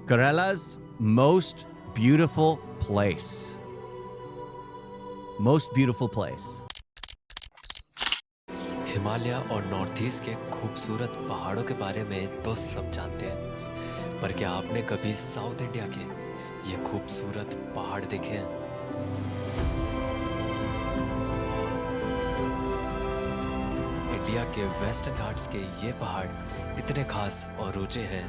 Kerala's most beautiful place. Most beautiful place. Himalaya और north east के खूबसूरत पहाड़ों के बारे में तो सब जानते हैं, पर क्या आपने कभी साउथ इंडिया के ये खूबसूरत पहाड़ देखे हैं? इंडिया के वेस्टर्न घाट्स के ये पहाड़ इतने खास और ऊंचे हैं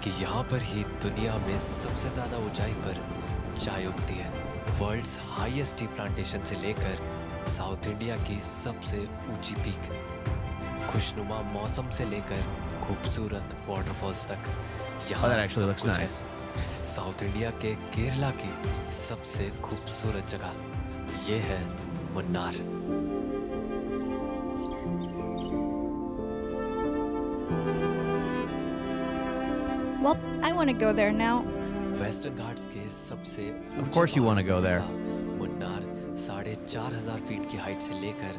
कि यहाँ पर ही दुनिया में सबसे ज्यादा ऊंचाई पर चाय उगती है। वर्ल्ड्स हाईएस्ट टी प्लांटेशन से लेकर साउथ इंडिया की सबसे ऊंची पीक, खुशनुमा मौसम से लेकर खूबसूरत वाटरफॉल्स तक, यहाँ सब कुछ है। साउथ इंडिया के केरला की सबसे खूबसूरत जगह ये है Munnar. Well, I want to go there now. Western Ghats के सबसे Of course you want to go there. Munnar 4,500 feet की हाइट से लेकर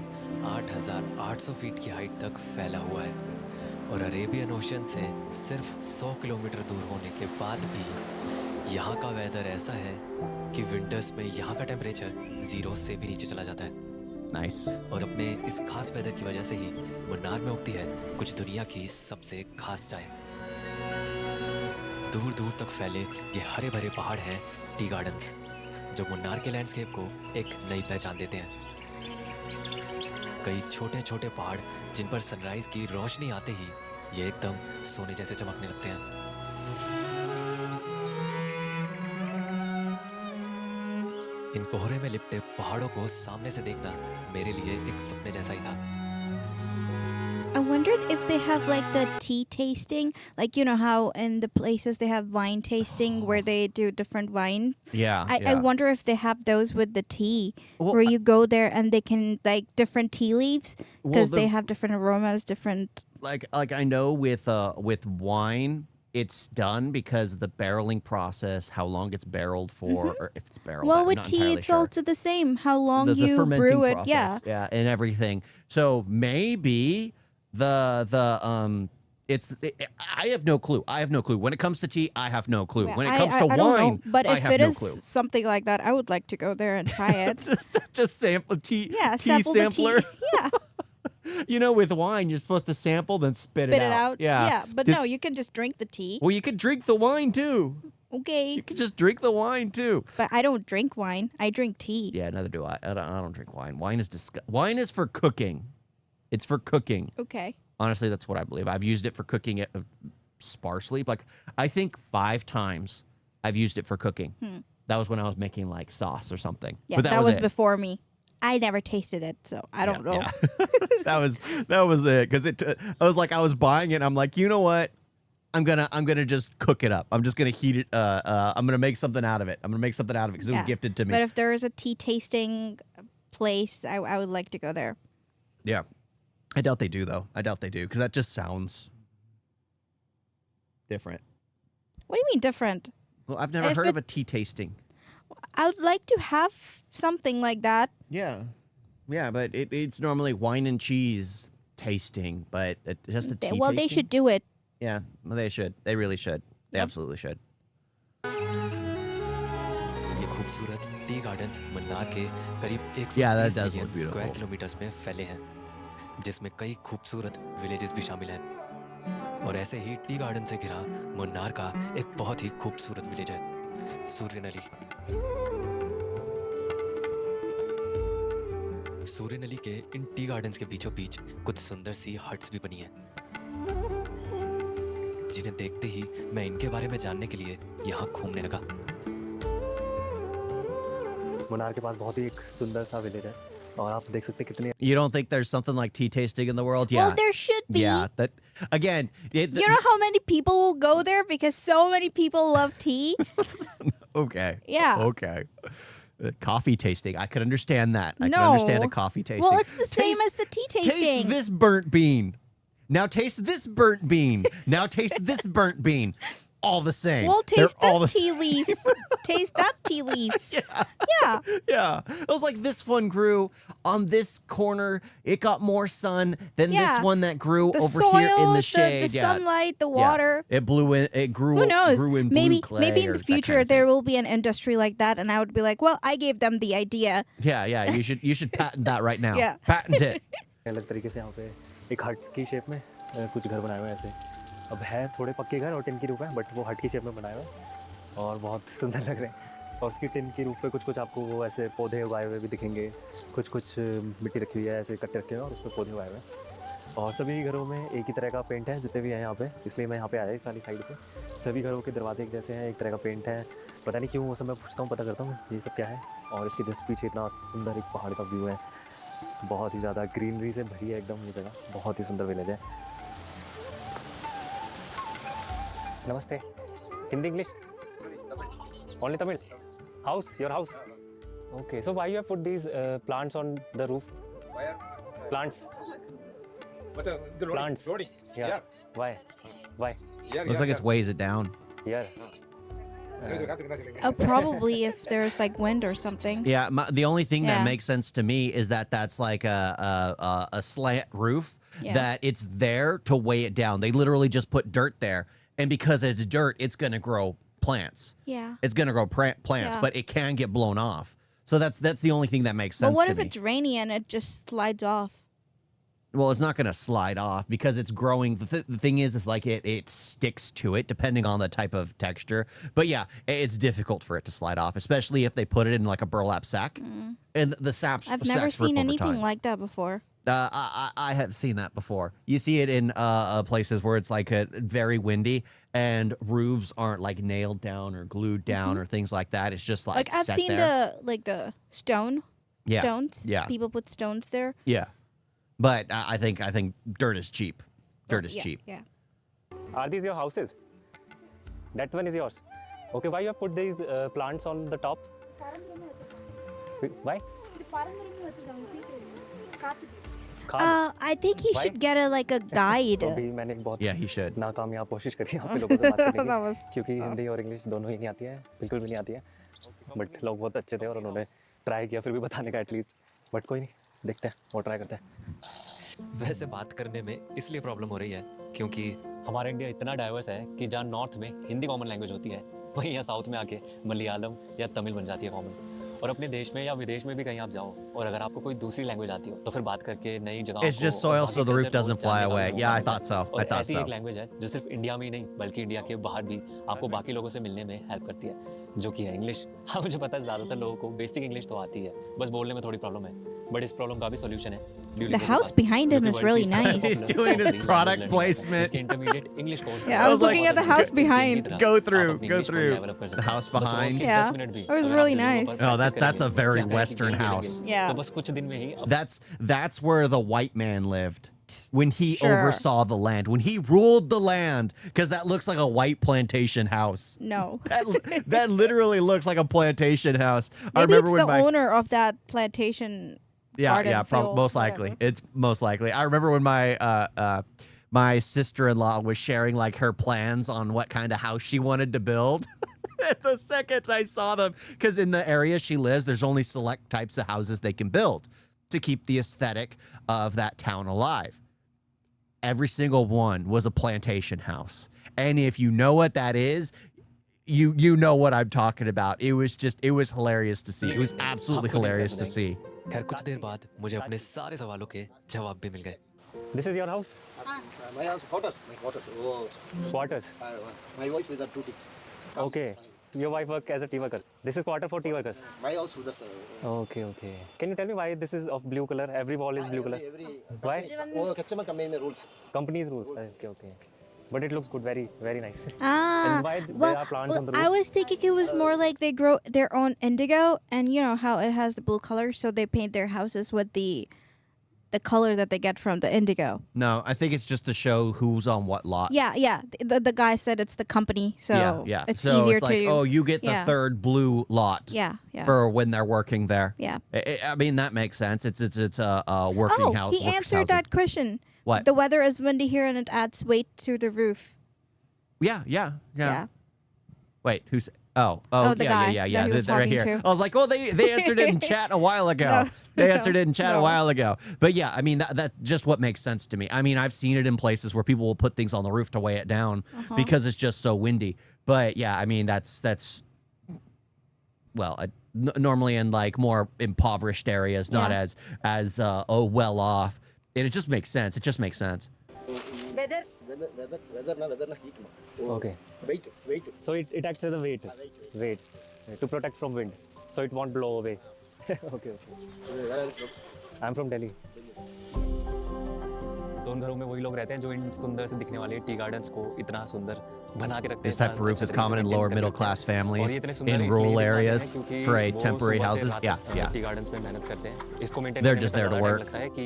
8,800 फीट की हाइट तक फैला हुआ है और अरेबियन ओशन से सिर्फ 100 किलोमीटर दूर होने के बाद भी यहाँ का वेदर ऐसा है कि विंटर्स में यहाँ का टेम्परेचर 0 से भी नीचे चला जाता है। Nice. और अपने इस खास वेदर की वजह से ही मुन्नार में उगती है कुछ दुनिया की सबसे खास चाय। दूर दूर तक फैले ये हरे भरे पहाड़ हैं टी गार्डन्स, जो मुन्नार के लैंडस्केप को एक नई पहचान देते हैं। कई छोटे छोटे पहाड़ जिन पर सनराइज की रोशनी आते ही ये एकदम सोने जैसे चमकने लगते हैं। इन कोहरे में लिपटे पहाड़ों को सामने से देखना मेरे लिए एक सपने जैसा ही था। I wondered if they have like the tea tasting, like you know how in the places they have wine tasting where they do different wine. Yeah. I wonder if they have those with the tea, Well, where you go there and they can like different tea leaves because Well, they have different aromas, different. like I know with wine, it's done because of the barreling process, how long it's barreled for, or if it's barreled. Well, I'm with not tea, entirely it's sure. also the same. How long the you fermenting brew it, process, yeah. and everything. So maybe I have no clue. I have no clue. When it comes to tea, I have no clue. Yeah, When it comes to I don't wine, know, but I if have it no is clue. something like that, I would like to go there and try it. just sample tea. Yeah, tea sample sampler. the tea. Yeah, You know, with wine, you're supposed to sample, then spit spit it out. Yeah. but no, you can just drink the tea. Well, you could drink the wine too. Okay, You could just drink the wine too. but I don't drink wine. I drink tea. Yeah, neither do I. I don't drink wine. Wine is for cooking. It's for cooking. Okay. Honestly, that's what I believe. I've used it for cooking it sparsely. Like, I think 5 times I've used it for cooking. That was when I was making like sauce or something. Yeah, But that was it. before me. I never tasted it, so I don't know. Yeah. that was it. Because I was buying it. And I'm like, you know what? I'm gonna just cook it up. I'm just gonna heat it. I'm gonna make something out of it. Because it was gifted to me. But if there is a tea tasting place, I would like to go there. Yeah. I doubt they do, though. Because that just sounds different. What do you mean different? Well, I've never heard of a tea tasting. I would like to have something like that. Yeah. Yeah, but it's normally wine and cheese tasting, but just a tea tasting? Well, they should do it. Yeah, well, they should. They really should. They absolutely should. ये खूबसूरत tea gardens Munnar के करीब 130 Yeah, that does million look beautiful. Square kilometres में फैले हैं, जिसमें कई खूबसूरत विलेजेस भी शामिल हैं। और ऐसे ही टी गार्डन से घिरा मुन्नार का एक बहुत ही खूबसूरत विलेज है, सूर्यनली। सूर्यनली के इन टी गार्डन्स के बीचों बीच कुछ सुंदर सी हट्स भी बनी हैं, जिन्हें देखते ही मैं इनके बारे में जानने के लिए यहाँ घूमने लगा। मुन्नार के पास बहुत ही एक सुंदर सा विलेज है और आप देख सकते कितनी You don't think there's something like tea tasting in the world? Yeah. Well, there should be. Yeah. That again. You know how many people will go there because so many people love tea? Okay. Yeah. Okay. Coffee tasting. I could understand that. I No. could understand a coffee tasting. Well, it's the same as the tea tasting. Taste this burnt bean. Now taste this burnt bean. Now taste this burnt bean. all the same. Well, They're taste all this the tea leaf. Taste that tea leaf. Yeah. Yeah. Yeah. It was like this one grew on this corner. It got more sun than Yeah. this one that grew The over soil, here in the the shade. sunlight, the Yeah. water. It blew in. It grew. Who knows? Grew in maybe blue clay maybe in or the that kind future of there thing. will be an industry like that, and I would be like, well, I gave them the idea. Yeah. Yeah. You should patent that right now. Yeah. Patent it. अलग तरीके से यहाँ पे एक हट की shape में कुछ घर बनाए हुए हैं ऐसे। अब है थोड़े पक्के घर और टिन की रूफ है, बट वो हट की शेप में बनाए हुए हैं और बहुत सुंदर लग रहे हैं। और उसकी टिन की रूफ पे कुछ आपको वो ऐसे पौधे उगाए हुए भी दिखेंगे, कुछ मिट्टी रखी हुई है, ऐसे कट्टे रखे हुए हैं और उस पर पौधे उगाए हुए हैं। और सभी घरों में एक ही तरह का पेंट है जितने भी हैं यहाँ पे, इसलिए मैं यहाँ पे आया इस वाली साइड पे। सभी घरों के दरवाजे एक जैसे हैं, एक तरह का पेंट है। पता नहीं क्यों, वो सब मैं पूछता हूँ, पता करता हूँ ये सब क्या है। और इसके जस्ट पीछे इतना सुंदर एक पहाड़ का व्यू है, बहुत ही ज़्यादा ग्रीनरी से भरी है एकदम ये जगह, बहुत ही सुंदर विलेज है। नमस्ते, Hindi English only Tamil. House, your house. Okay, so why you have put these plants on the roof? Plants, But the loading, plants. loading. Yeah. Why? Why? Yeah. Looks like it's weighs it down. Here. Probably if there's like wind or something. Yeah. The only thing that Yeah. makes sense to me is that that's like a slant roof. Yeah. That it's there to weigh it down. They literally just put dirt there, and because it's dirt, it's gonna grow plants. Yeah. It's gonna grow plants, Yeah. but it can get blown off. So that's the only thing that makes sense. But what to if me. it's rainy and it just slides off? Well, it's not going to slide off because it's growing. The thing is like it sticks to it depending on the type of texture. But yeah, it's difficult for it to slide off, especially if they put it in like a burlap sack. And the saps. I've never sacks rip seen over anything time. like that before. I have seen that before. You see it in places where it's like very windy and roofs aren't like nailed down or glued down or things like that. It's just like I've set seen there. the stone. Yeah. Stones. Yeah. People put stones there. Yeah, but I think dirt is cheap. Dirt is Yeah, cheap. Yeah. Are these your houses? That one is yours. Okay, why you have put these plants on the top? Why? खाद। I think he Why? should get a like a guide. तो भी मैंने एक बहुत Yeah, he should. नाकामयाब कोशिश करी यहाँ पे लोगों से बात करने That की, was- क्योंकि हिंदी और इंग्लिश दोनों ही नहीं आती है, बिल्कुल भी नहीं आती है। बट लोग बहुत अच्छे थे और उन्होंने ट्राई किया फिर भी बताने का एटलीस्ट। बट कोई नहीं, देखते हैं, वो ट्राई करते हैं। वैसे बात करने में इसलिए प्रॉब्लम हो रही है क्योंकि हमारा इंडिया इतना डाइवर्स है कि जहाँ नॉर्थ में हिंदी कॉमन लैंग्वेज होती है, वहीं यहाँ साउथ में आके मलयालम या तमिल बन जाती है कॉमन। और अपने देश में या विदेश में भी कहीं आप जाओ और अगर आपको कोई दूसरी लैंग्वेज आती हो तो फिर बात करके नई जगह It's just soil so the roof doesn't fly away. Yeah, I thought so. I thought ऐसी so. एक लैंग्वेज है जो सिर्फ इंडिया में ही नहीं बल्कि इंडिया के बाहर भी आपको बाकी लोगों से मिलने में हेल्प करती है, जो कि है इंग्लिश। हाँ, मुझे पता है ज़्यादातर लोगों को बेसिक इंग्लिश तो आती है, बस बोलने में थोड़ी प्रॉब्लम है। बट इस प्रॉब्लम का भी सॉल्यूशन है The house behind him is really nice. He's doing his product placement. Intermediate English course. Yeah, I was looking at the house behind. Go through the house behind. Yeah, it was really nice. Oh, that's a very Western house. Yeah. तो बस कुछ दिन में ही That's where the white man lived when he Sure. oversaw the land, when he ruled the land, because that looks like a white plantation house. No. That literally looks like a plantation house. I Maybe remember it's when the my owner of that plantation. garden field, most likely. whatever. It's most likely. I remember when my sister-in-law was sharing like her plans on what kind of house she wanted to build. The second I saw them, because in the area she lives, there's only select types of houses they can build to keep the aesthetic of that town alive. Every single one was a plantation house. And if you know what that is, you know what I'm talking about. It was hilarious to see. It was absolutely hilarious to see. खैर कुछ देर बाद मुझे अपने सारे सवालों के जवाब भी मिल गए। This is your house? My house, quarters. My quarters. Oh, Quarters. my wife is a duty. Okay. Your wife work as a tea worker. This is quarter for tea workers. My house with us. Okay, okay. Can you tell me why this is of blue color? Every wall is blue color. Every Why? customer company rules. Company's rules. Okay, okay. But it looks good. Very, very nice. Ah, And why there well, are plants on the I roof? was thinking it was more like they grow their own indigo, and you know how it has the blue color, so they paint their houses with the color that they get from the indigo. No, I think it's just to show who's on what lot. Yeah, yeah. The guy said it's the company, so yeah. it's so easier it's like, to. oh, you get the yeah. third blue lot. Yeah, yeah. For when they're working there. Yeah. I mean, that makes sense. It's a working house. He workers' answered housing. that question. What? The weather is windy here, and it adds weight to the roof. Yeah. Yeah. Wait, who's? Oh, the guy yeah. that he was They're right talking here. to. I was like, well, they answered it in chat a while ago. No, They no, answered it in chat a no. while ago. But yeah, I mean that just what makes sense to me. I mean, I've seen it in places where people will put things on the roof to weigh it down because it's just so windy. But yeah, I mean that's well, normally in like more impoverished areas, not Yeah. as well off. And it just makes sense. It just makes sense. Weather na heat ma. Oh, Okay. Weight. So it acts as a weight. Weight. To protect from wind. So it won't blow away. Okay. Where else? I'm from Delhi. तो उन घरों में वही लोग रहते हैं जो इन सुंदर से दिखने वाले टी गार्डन्स को इतना सुंदर बना के रखते हैं। This type of roof is common in lower middle class families in इसलिए rural दिखा रहे हैं areas क्योंकि for वो temporary सुबह से houses. रात Yeah, तक yeah. टी गार्डन्स में मेहनत करते हैं। इसको मेंटेन They're करने just में there to ज़्यादा टाइम work. लगता है कि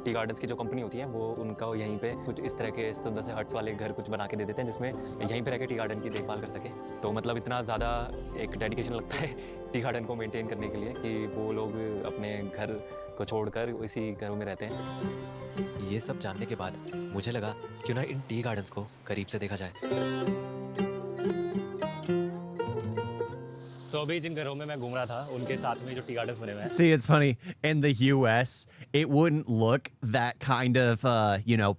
टी गार्डन्स की जो कंपनी होती है वो उनका यहीं पे कुछ इस तरह के सुंदर से हट्स वाले घर कुछ बना के दे देते हैं जिसमें यहीं पे रह के टी गार्डन की देखभाल कर सके। तो मतलब इतना ज़्यादा एक डेडिकेशन लगता है टी गार्डन को मेंटेन करने के लिए कि वो लोग अपने घर को छोड़कर इसी घरों में रहते हैं। ये सब जानने के बाद मुझे लगा क्यों ना इन टी गार्डन्स को करीब से देखा जाए। तो अभी जिन घरों में मैं घूम रहा था उनके साथ में जो टी गार्डन्स बने हुए हैं। See, it's funny. In the U.S., it wouldn't look that kind of,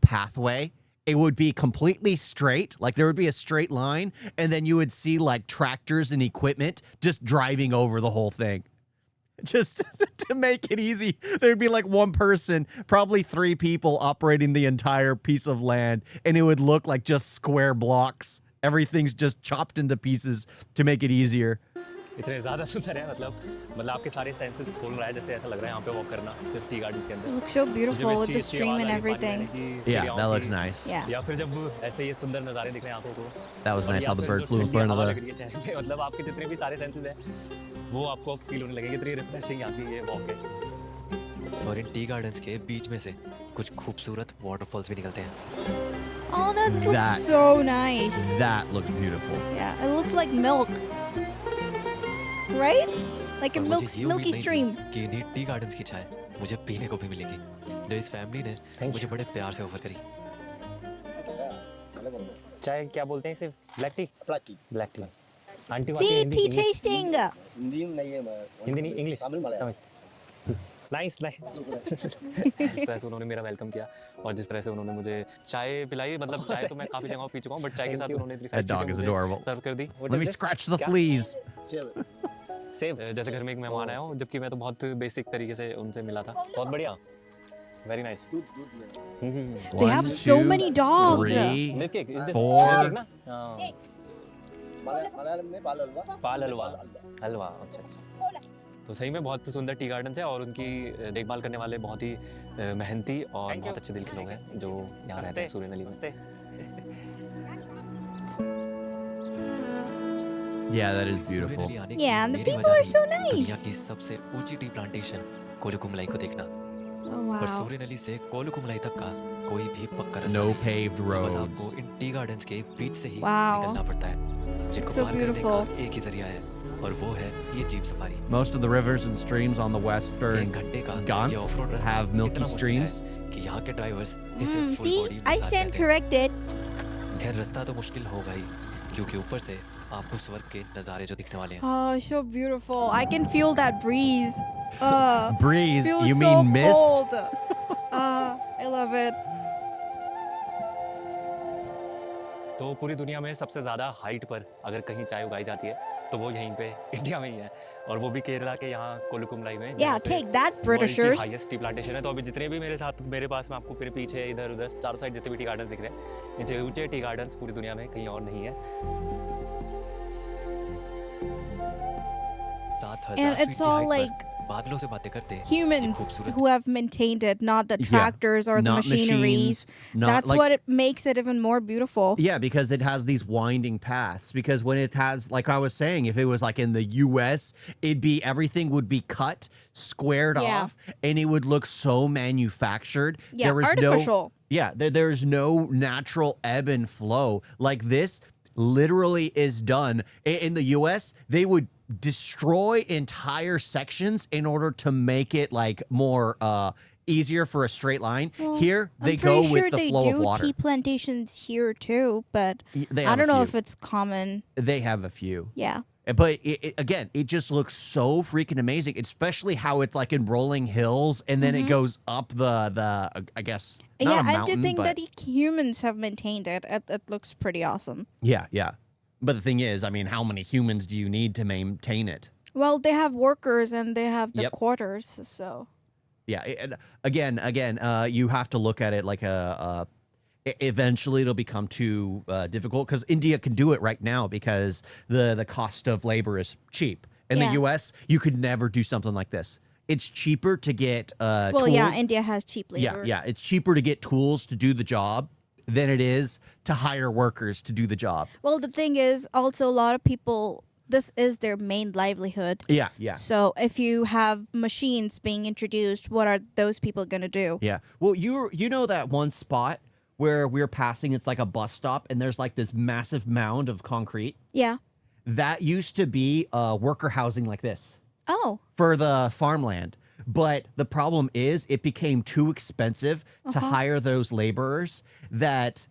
pathway. It would be completely straight. Like there would be a straight line, and then you would see like tractors and equipment just driving over the whole thing. Just to make it easy, there'd be like one person, probably 3 people operating the entire piece of land, and it would look like just square blocks. Everything's just chopped into pieces to make it easier. इतने ज़्यादा सुंदर है मतलब आपके सारे senses खोल रहा है जैसे ऐसा लग रहा है यहाँ पे वॉक करना सिर्फ टी गार्डन्स के It अंदर। looks so beautiful with the अच्छी stream आवाज़ and आ रही है पानी everything. बहने की, Yeah, चिड़ियाओं that looks की, nice. Yeah. या फिर जब ऐसे ये सुंदर नज़ारे दिख रहे हैं आंखों को। That was और nice या how the फिर bird जो flew in ठंडी front of हवा the. लग रही है चेहरे पे, मतलब आपके जितने भी सारे सेंसेस हैं वो आपको फील होने लगेंगे। इतनी रिफ्रेशिंग यहाँ की ये वॉक है। और इन टी गार्डन्स के बीच में से कुछ खूबसूरत वाटरफॉल्स भी निकलते हैं। Oh, that looks That- so nice. That looks beautiful. Yeah, it looks like milk. Right? Like a और मुझे ये उम्मीद milky नहीं थी stream. कि इन्हीं टी गार्डन्स की चाय मुझे पीने को भी मिलेगी जो इस फैमिली ने मुझे बड़े प्यार से ऑफर करी। चाय क्या बोलते हैं इसे? Black T. Black tea. Black T. Aunty See, tea tasting. Hindi नहीं है हिंदी नहीं, English. Tamil Malayalam. Nice nice. जिस तरह से उन्होंने मेरा वेलकम किया और जिस तरह से उन्होंने मुझे चाय पिलाई, मतलब चाय तो मैं काफ़ी जगहों पी चुका हूँ बट चाय के साथ उन्होंने इतनी सारी That dog चीज़ें is मुझे adorable. सर्व कर दी। Let me scratch the fleas. Chill. सेब। जैसे घर में एक मेहमान आया हूँ जबकि मैं तो बहुत बेसिक तरीके से उनसे मिला था। बहुत बढ़िया। Very nice. Good. They have so many dogs. 3, milk cake. 4. Malayalam में पाल हलवा। पाल हलवा। हलवा। अच्छा। तो सही में बहुत सुंदर टी गार्डन्स है और उनकी देखभाल करने वाले बहुत ही मेहनती और बहुत अच्छे दिल के लोग हैं जो यहाँ रहते हैं सूर्य नली में। Yeah, that is Surya beautiful. नली आने की Yeah, and the मेरी people वजह are थी so nice. दुनिया की सबसे ऊंची टी प्लांटेशन कोलुकुमलाई को देखना। Oh, पर wow. सूर्य नली से कोलुकुमलाई तक का कोई भी पक्का रास्ता No नहीं। paved तो बस roads. आपको इन टी गार्डन्स के बीच से ही Wow. निकलना पड़ता है जिनको So पार करने beautiful. का एक ही जरिया है और वो है ये jeep safari. Most of the rivers and streams on the एक western घंटे का ये Ghats ऑफ-रोड रास्ता have milky इतना मुश्किल है streams. कि यहाँ के ड्राइवर्स इसे full See, body I stand corrected. खैर रास्ता तो मुश्किल होगा ही क्योंकि ऊपर से आपको स्वर्ग के नज़ारे जो दिखने वाले हैं। Oh, so beautiful. I can feel that breeze. Breeze, Feels you so mean mist? cold. I love it. तो पूरी दुनिया में सबसे ज़्यादा हाइट पर अगर कहीं चाय उगाई जाती है तो वो यहीं पे इंडिया में ही है और वो भी केरला के यहाँ कोलुकुमलाई में। Yeah, take that, Britishers. Highest tea plantation है। तो अभी जितने भी मेरे पास में आपको मेरे पीछे इधर उधर चारों साइड जितने भी टी गार्डन्स दिख रहे हैं इनसे ऊंचे टी गार्डन्स पूरी दुनिया में कहीं और नहीं है। 7,000 And फीट it's की all हाइट पर like बादलों से बातें करते ये humans खूबसूरत who have maintained it, not the Yeah, tractors or the not machineries. machines, not That's like- what it makes it even more beautiful. Yeah, because it has these winding paths. Because when it has, like I was saying, if it was like in the US, everything would be cut, squared Yeah. off, and it would look so manufactured. Yeah, there was artificial. there's no natural ebb and flow. Like this literally is done. In the US, they would destroy entire sections in order to make it like more easier for a straight line. Well, Here they I'm go pretty sure with the they flow do of water. tea plantations here too, but They I have don't a know few. if it's common. They have a few. Yeah. But again, it just looks so freaking amazing, especially how it's like in rolling hills, and then it goes up the I guess not Yeah, a I mountain, do think but that humans have maintained it. It looks pretty awesome. yeah. But the thing is, I mean, how many humans do you need to maintain it? Well, they have workers and they have the Yep. quarters, so Yeah, and again, you have to look at it like eventually it'll become too difficult because India can do it right now because the cost of labor is cheap. In Yeah. the U.S., you could never do something like this. It's cheaper to get well, tools. yeah, India has cheap labor. Yeah, it's cheaper to get tools to do the job than it is to hire workers to do the job. Well, the thing is, also a lot of people, this is their main livelihood. Yeah. So if you have machines being introduced, what are those people gonna do? Yeah. Well, you know that one spot where we're passing, it's like a bus stop, and there's like this massive mound of concrete. Yeah. That used to be worker housing like this Oh. for the farmland. But the problem is it became too expensive to hire those laborers that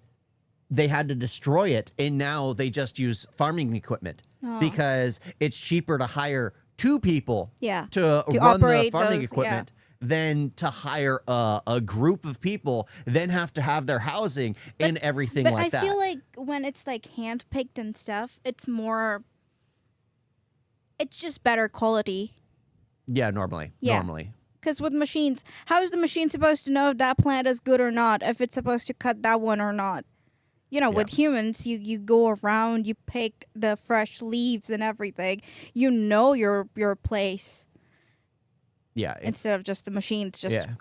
they had to destroy it. And now they just use farming equipment because it's cheaper to hire two people Yeah. to run the operate farming those, equipment than to hire a group of people, then have to have their housing and everything But like I that. feel like when it's like hand picked and stuff, it's just better quality. Yeah, normally. Because with machines, how is the machine supposed to know if that plant is good or not? If it's supposed to cut that one or not? With humans, you go around, you pick the fresh leaves and everything. You know your place Yeah. instead of just the machines. Just Yeah.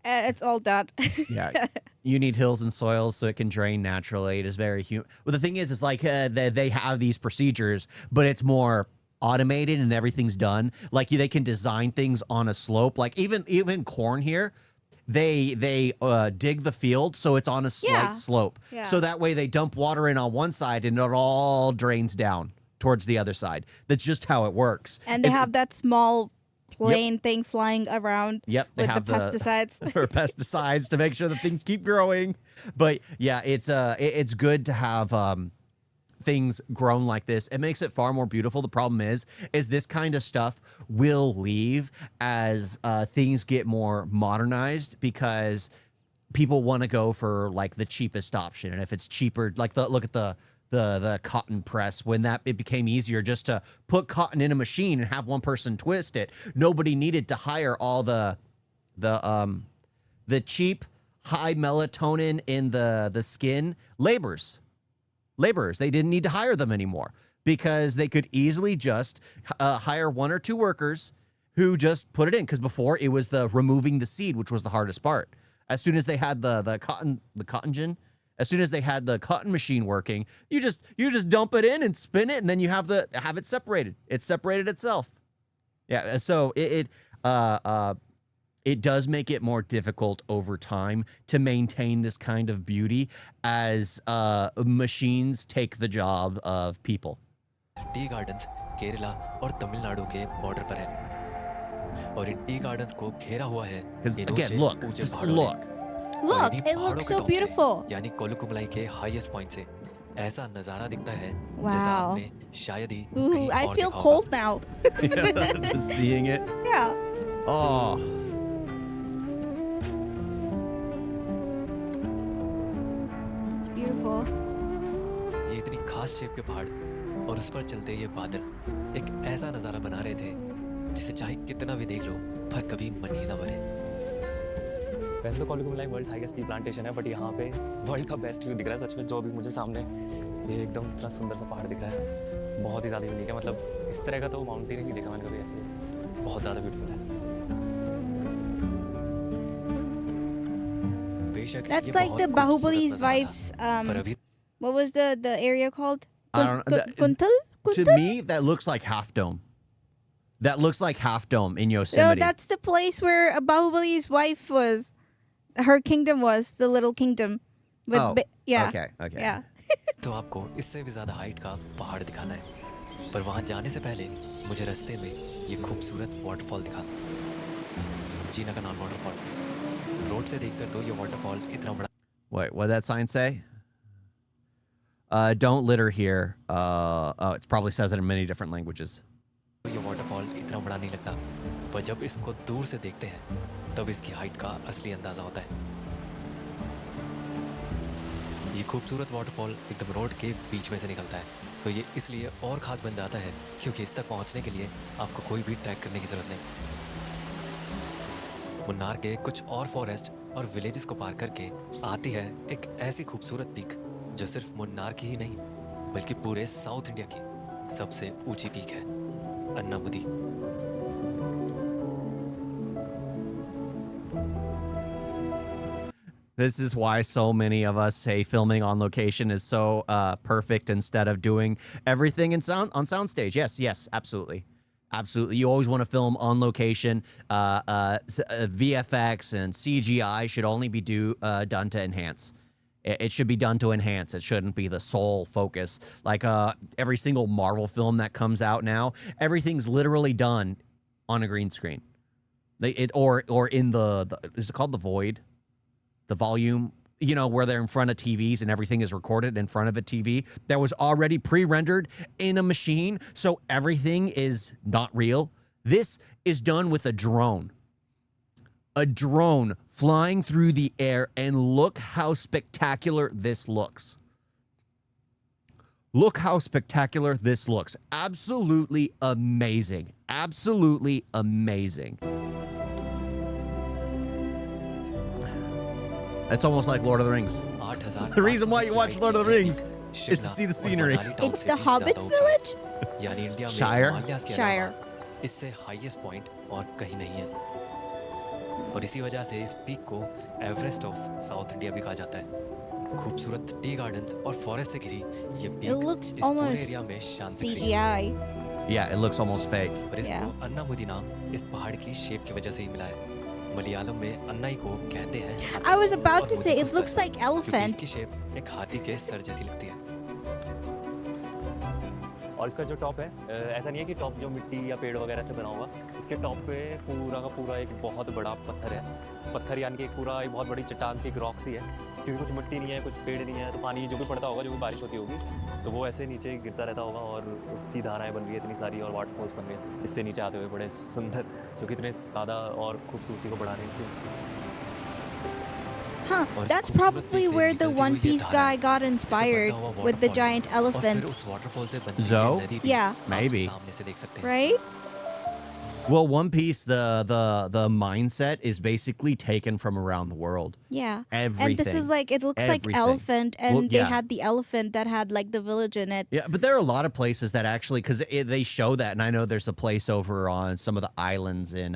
and it's all done. Yeah. You need hills and soils so it can drain naturally. It is very human. Well, the thing is like they have these procedures, but it's more automated and everything's done. Like they can design things on a slope. Like even corn here, they dig the field so it's on a slight Yeah. slope. Yeah. So that way they dump water in on one side and it all drains down towards the other side. That's just how it works. And they have that small plane thing flying around Yep, they with have the pesticides. for pesticides to make sure that things keep growing. But yeah, it's good to have things grown like this. It makes it far more beautiful. The problem is this kind of stuff will leave as things get more modernized because people want to go for like the cheapest option. And if it's cheaper, like look at the cotton press, when it became easier just to put cotton in a machine and have one person twist it, nobody needed to hire all the cheap high melatonin in the skin laborers. They didn't need to hire them anymore because they could easily just hire one or two workers who just put it in. Because before it was the removing the seed, which was the hardest part. As soon as they had the cotton gin, as soon as they had the cotton machine working, you just dump it in and spin it, and then you have it separated. It's separated itself. Yeah, so it does make it more difficult over time to maintain this kind of beauty as machines take the job of people. Tea gardens Kerala और तमिलनाडु के border पर है और इन tea gardens को घेरा हुआ है Because in again, ऊंचे look, ऊंचे just पहाड़ों look. ने। और Look, इन्हीं it पहाड़ों looks के so टॉप से, beautiful. यानी कोलुकुमलाई के हाईएस्ट पॉइंट से ऐसा नजारा दिखता है Wow. जैसा आपने शायद ही Ooh, कहीं I और feel देखा होगा। cold now. Just seeing it. Yeah. Oh. It's beautiful. ये इतनी खास शेप के पहाड़ और उस पर चलते ये बादल एक ऐसा नजारा बना रहे थे जिसे चाहे कितना भी देख लो पर कभी मन ही ना भरे। वैसे तो कोलुकुमलाई वर्ल्ड हाईएस्ट टी प्लांटेशन है, बट यहाँ पे वर्ल्ड का बेस्ट व्यू दिख रहा है सच में। जो अभी मुझे सामने ये एकदम इतना सुंदर सा पहाड़ दिख रहा है, बहुत ही ज़्यादा यूनिक है। मतलब इस तरह का तो माउंटेन ही नहीं देखा मैंने कभी ऐसे, बहुत ज़्यादा ब्यूटीफुल है। बेशक That's ये like बहुत the खूबसूरत Bahubal's नजारा था, wife's पर अभी what was the area called? I don't know. Kuntal? To Kuntal? me, that looks like Half Dome. That looks like Half Dome in No, Yosemite. that's the place where Bahubal's wife was. Her kingdom was the little kingdom. With Oh, yeah. okay, okay. Yeah. तो आपको इससे भी ज्यादा height का पहाड़ दिखाना है, पर वहां जाने से पहले मुझे रास्ते में ये खूबसूरत वाटरफॉल दिखा। जीना का नाम वाटरफॉल। रोड से देखकर तो ये वाटरफॉल इतना बड़ा Wait, what did that sign say? Don't litter here. Oh, it probably says it in many different languages. ये वाटरफॉल इतना बड़ा नहीं लगता, पर जब इसको दूर से देखते हैं तब इसकी हाइट का असली अंदाजा होता है। ये खूबसूरत वाटरफॉल एकदम रोड के बीच में से निकलता है, तो ये इसलिए और खास बन जाता है क्योंकि इस तक पहुंचने के लिए आपको कोई भी ट्रैक करने की जरूरत नहीं। मुन्नार के कुछ और फॉरेस्ट और विलेजेस को पार करके आती है एक ऐसी खूबसूरत पीक जो सिर्फ मुन्नार की ही नहीं बल्कि पूरे साउथ इंडिया की सबसे ऊंची पीक है, अन्नामुदी। This is why so many of us say filming on location is so perfect instead of doing everything on soundstage. Yes, absolutely. Absolutely. You always want to film on location. VFX and CGI should only be done to enhance. It should be done to enhance. It shouldn't be the sole focus. Like every single Marvel film that comes out now, everything's literally done on a green screen. Or in the is it called the void? The volume, you know, where they're in front of TVs and everything is recorded in front of a TV that was already pre-rendered in a machine, so everything is not real. This is done with a drone. A drone flying through the air, and look how spectacular this looks. Look how spectacular this looks. Absolutely amazing. Absolutely amazing. It's almost like Lord of the Rings. The reason why you watch Lord of the Rings is to see the scenery. It's the Hobbit's village? यानी India में Shire? Himalayas के Shire. अलावा इससे highest point और कहीं नहीं है, और इसी वजह से इस पीक को एवरेस्ट ऑफ साउथ इंडिया भी कहा जाता है। खूबसूरत टी गार्डन्स और फॉरेस्ट से घिरी ये It पीक looks इस पूरे almost एरिया में शांत से खड़ी है। CGI. Yeah, it looks almost fake. और इसको Yeah. अन्नामुदी नाम इस पहाड़ की शेप की वजह से ही मिला है। मलयालम में अन्नाई को कहते हैं। I was about और to मुदी say, को it looks सर, like क्योंकि elephant. इसकी शेप एक हाथी के सर जैसी लगती है। और इसका जो टॉप है, ऐसा नहीं है कि टॉप जो मिट्टी या पेड़ वगैरह से बना हुआ, इसके टॉप पे पूरा का पूरा एक बहुत बड़ा पत्थर है। पत्थर यानी कि एक पूरा एक बहुत बड़ी चट्टान सी, एक रॉक सी है, क्योंकि कुछ मिट्टी नहीं है, कुछ पेड़ नहीं है, तो पानी जो भी पड़ता होगा, जो भी बारिश होती होगी, तो वो ऐसे नीचे गिरता रहता होगा और उसकी धाराएं बन रही है इतनी सारी और वाटरफॉल्स बन रहे हैं इससे नीचे आते हुए बड़े सुंदर, जो कि इतने ज़्यादा और खूबसूरती को बढ़ा रहे हैं। Huh, और इस that's खूबसूरत probably पीक से where the निकलती One हुई ये Piece धारा guy got इससे inspired बनता हुआ with the waterfall, giant और फिर elephant, उस वाटरफॉल से बनती Zoe? हुई नदी भी Yeah. आप Maybe. सामने से देख सकते हैं। right? Well, One Piece, the mindset is basically taken from around the world. Yeah. Everything. And this is like, it looks like Everything. elephant, and Well, they yeah. had the elephant that had like the village in it. Yeah, but there are a lot of places that actually, because they show that, and I know there's a place over on some of the islands in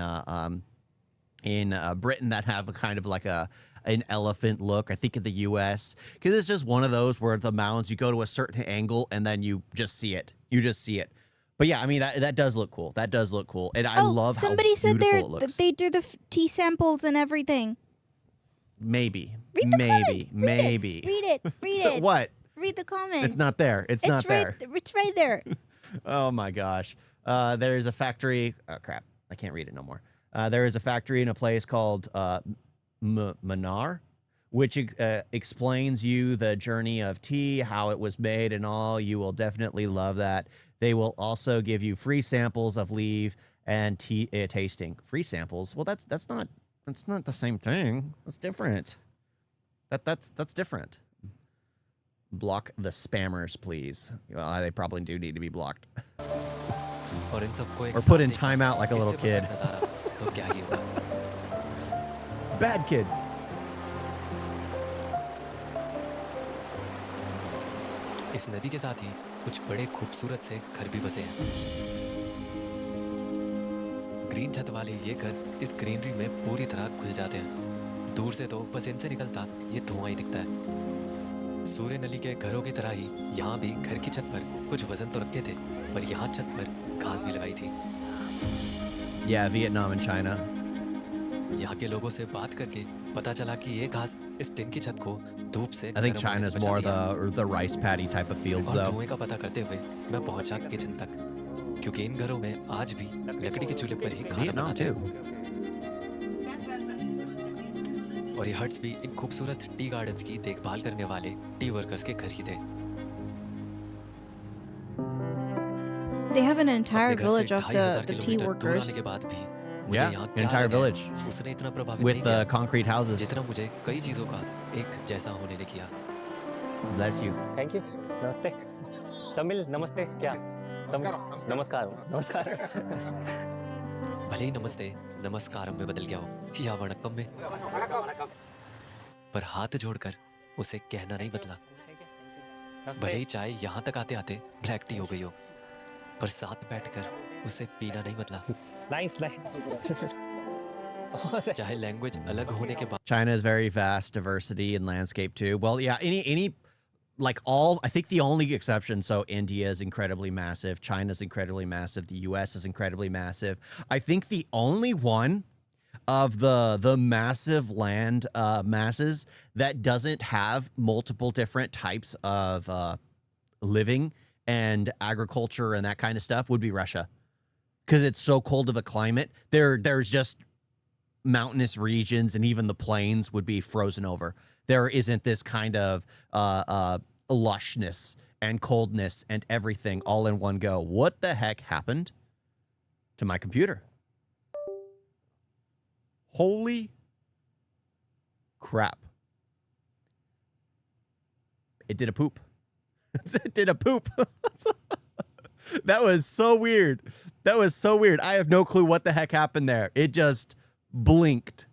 Britain that have a kind of like an elephant look. I think in the U.S., because it's just one of those where the mountains, you go to a certain angle and then you just see it. You just see it. But yeah, I mean that does look cool. That does look cool, and I love somebody how said beautiful it looks. they do the tea samples and everything. Maybe, Read the maybe, comment. maybe. Read it. Read So it. what? Read the comment. It's not there. It's not there. It's right there. Oh my gosh. There's a factory. Oh crap. I can't read it no more. There is a factory in a place called Munnar, which explains you the journey of tea, how it was made and all. You will definitely love that. They will also give you free samples of leaf and tea tasting. Free samples? Well, that's not the same thing. That's different. That's different. Block the spammers, please. Well, they probably do need to be blocked. और इन सबको एक Or साथ put in देखना, timeout like a little इससे kid. perfect नज़ारा, तो क्या ही होगा। Bad kid. इस नदी के साथ ही कुछ बड़े खूबसूरत से घर भी बसे हैं। ग्रीन छत वाले ये घर इस ग्रीनरी में पूरी तरह खुल जाते हैं। दूर से तो बस इनसे निकलता ये धुआं ही दिखता है। सूर्य नली के घरों की तरह ही यहाँ भी घर की छत पर कुछ वजन तो रखे थे, पर यहाँ छत पर घास भी लगाई थी। Yeah, Vietnam and China. यहाँ के लोगों से बात करके पता चला कि ये घास इस टिन की छत को धूप से I think गर्म होने China's से more बचाती है। the rice paddy type of fields और though. धुएं का पता करते हुए मैं पहुंचा किचन तक, क्योंकि इन घरों में आज भी लकड़ी के चूल्हे पर ही खाना Vietnam बनाते too. हैं। और ये हट्स भी इन खूबसूरत टी गार्डन्स की देखभाल करने वाले टी वर्कर्स के घर ही थे। They have an अपने entire घर से village of 2500 the tea kilometre दूर आने workers. के बाद भी मुझे Yeah, यहाँ an क्या entire लगा village उसने इतना प्रभावित with नहीं किया concrete houses. जितना मुझे कई चीजों का एक जैसा होने ने किया। Bless you. Thank you. नमस्ते। तमिल नमस्ते क्या? नमस्कार नमस्कार। भले ही नमस्ते नमस्कारम में बदल गया हो या वणक्कम में, पर हाथ जोड़कर उसे कहना नहीं बदला। भले ही चाय यहाँ तक आते आते ब्लैक टी हो गई हो, पर साथ बैठकर उसे पीना नहीं बदला। Nice nice. चाहे लैंग्वेज अलग होने के बाद China is very vast diversity in landscape too. Well, yeah, any like all, I think the only exception, so India is incredibly massive, China's incredibly massive, the US is incredibly massive. I think the only one of the massive land masses that doesn't have multiple different types of living and agriculture and that kind of stuff would be Russia, because it's so cold of a climate. There's just mountainous regions, and even the plains would be frozen over. There isn't this kind of lushness and coldness and everything all in one go. What the heck happened to my computer? Holy crap. It did a poop. It did a poop. That was so weird. That was so weird. I have no clue what the heck happened there. It just blinked.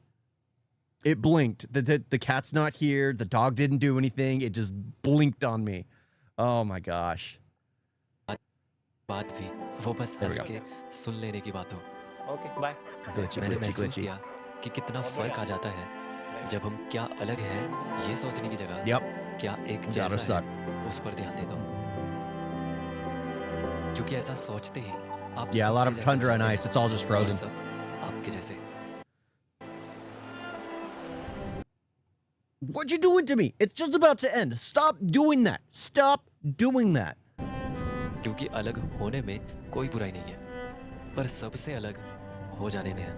It blinked. The cat's not here. The dog didn't do anything. It just blinked on me. Oh my gosh. बात भी वो बस There we हंस go. के सुन लेने की बात हो। Okay bye. Glitchy, मैंने glitchy, महसूस glitchy. किया कि कितना फर्क आ जाता है जब हम क्या अलग हैं ये सोचने की जगह Yep. क्या एक Gotta जैसा suck. है उस पर ध्यान दे दो, क्योंकि ऐसा सोचते ही आप Yeah, a lot सबके of जैसे tundra हो and जाते ice. हैं It's all just और frozen. सब आपके जैसे। What you doing to me? It's just about to end. Stop doing that. Stop doing that. क्योंकि अलग होने में कोई बुराई नहीं है, पर सबसे अलग हो जाने में है।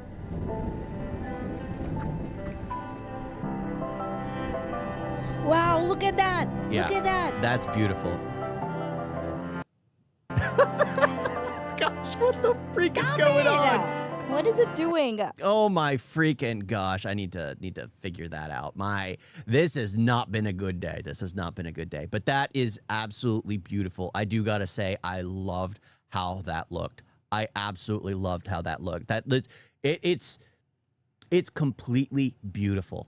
Wow, look at that. Yeah. Look at that. That's beautiful. Gosh, what the freak is Stop going it. on? What is it doing? Oh my freaking gosh! I need to figure that out. This has not been a good day. This has not been a good day. But that is absolutely beautiful. I do gotta say, I loved how that looked. I absolutely loved how that looked. It's completely beautiful.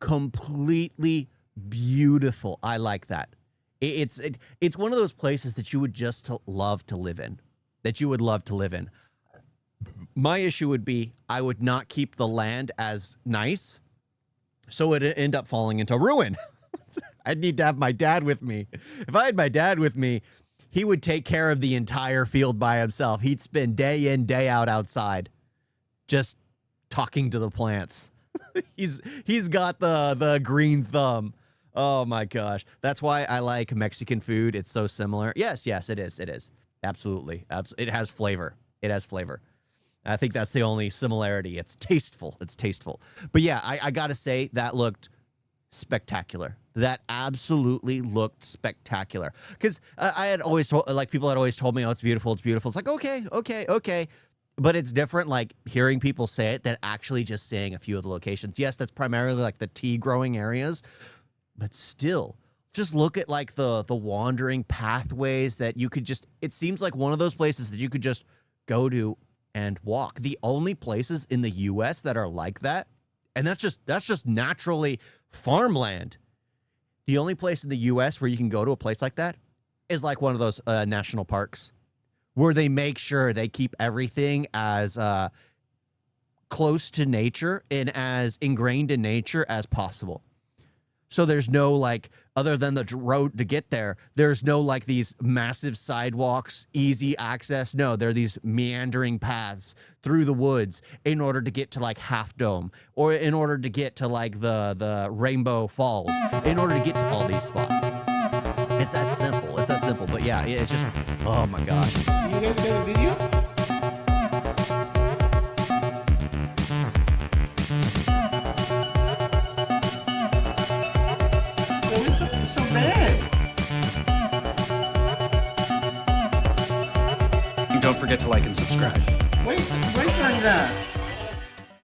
Completely beautiful. I like that. It's one of those places that you would just love to live in. That you would love to live in. My issue would be I would not keep the land as nice, so it'd end up falling into ruin. I'd need to have my dad with me. If I had my dad with me, he would take care of the entire field by himself. He'd spend day in, day out outside, just talking to the plants. He's got the green thumb. Oh my gosh. That's why I like Mexican food. It's so similar. Yes, it is. Absolutely. It has flavor. It has flavor. I think that's the only similarity. It's tasteful. But yeah, I gotta say that looked spectacular. That absolutely looked spectacular. Because I had always told, like, people had always told me, oh, it's beautiful. It's like, okay. But it's different, like, hearing people say it than actually just saying a few of the locations. Yes, that's primarily like the tea growing areas, but still, just look at like the wandering pathways that you could just, it seems like one of those places that you could just go to and walk. The only places in the US that are like that, and that's just naturally farmland. The only place in the US where you can go to a place like that is like one of those national parks where they make sure they keep everything as close to nature and as ingrained in nature as possible. So there's no, like, other than the road to get there, there's no, like, these massive sidewalks, easy access. No, there are these meandering paths through the woods in order to get to, like, Half Dome, or in order to get to, like, the Rainbow Falls, in order to get to all these spots. It's that simple. But yeah, it's just, oh my gosh. You guys got a video? forget to like and subscribe. Wait, wait,